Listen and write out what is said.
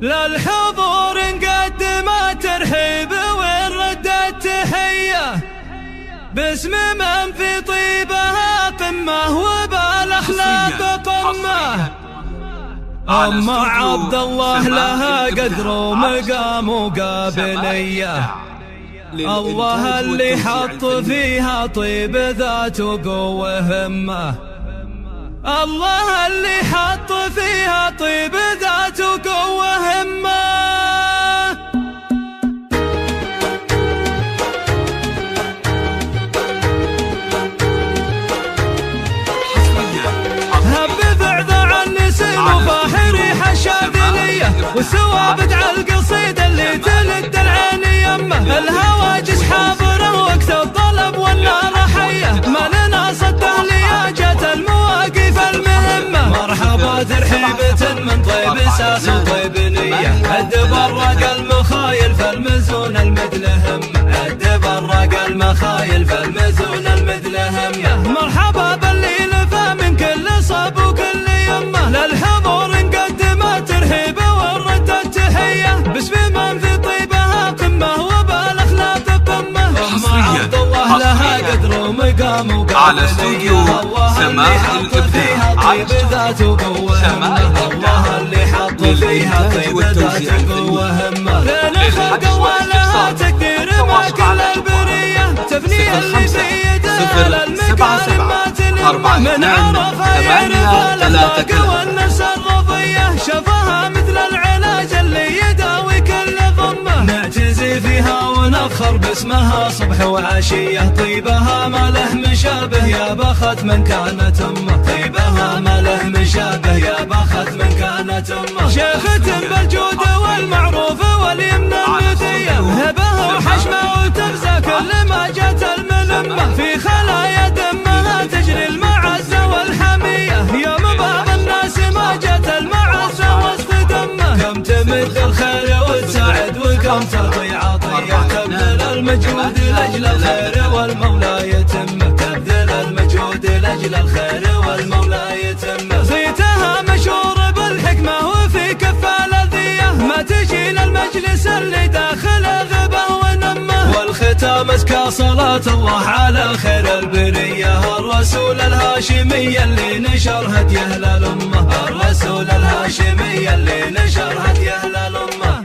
للحضور نقدم ترحيب ونرد التحية باسم من في طيبها قمة وبالأخلاق قمة. أم عبد الله لها قدر ومقام وقابلية، الله اللي حط فيها طيب ذات وقوة همة، الله اللي حط فيها طيب ذات وقوة همة. هب بعذع النسيم وفاح ريح الشاذلية، والسوابد على القصيدة اللي تلد العين يمه، الهواجس حاضرة وقت الطلب والنار حية، ما لنا صده لياجة المواقف المهمة. مرحبا ترحيبة من طيب اساس وطيب نية، ادبرق المخايل فالمزون المثل همه، ادبرق المخايل فالمزون المثل همه. مرحبا باللي لفى من كل صب وكل يمه، للحضور نقدم ترحيب ونرد التحية باسم من في طيبها قمة وبالأخلاق قمة. أم عبد الله لها قدر ومقام على استوديو سماح الإبداع طيب ذات وقوة همة، الله اللي حط فيها طيب ذات وقوة همة. لنا خلق ولها تقدير ما كل البرية، تفني اللي بيده للمكارم ما تلمه، من عرفها يعرف الأخلاق والنفس الرضية، شفاها مثل العلاج اللي يداوي كل ضمه. نعتزي فيها ونفخر باسمها صبح وعشية، طيبها ما له مشابه يا بخت من كانت امه، طيبها ما له مشابه يا بخت من كانت امه. شيخة بالجود والمعروف واليمن المثية، هبه وحشمه وتبزى كل ما جت الملمه، في خلايا دمها تجري المعزة والحمية، يوم بعض الناس ما جت المعزة وسط دمه. كم تمد الخير وتساعد وكم تعطي عطية، تبذل المجهود لأجل الخير والمولى يتمه، تبذل المجهود لأجل الخير والمولى يتمه. صيتها مشهور بالحكمة وفي كفة الأذية، ما تجي للمجلس اللي داخل غبه ونمه، والختام أزكى صلاة الله على خير البرية، الرسول الهاشمي اللي نشر هديه للأمة، الرسول الهاشمي اللي نشر هديه للأمة.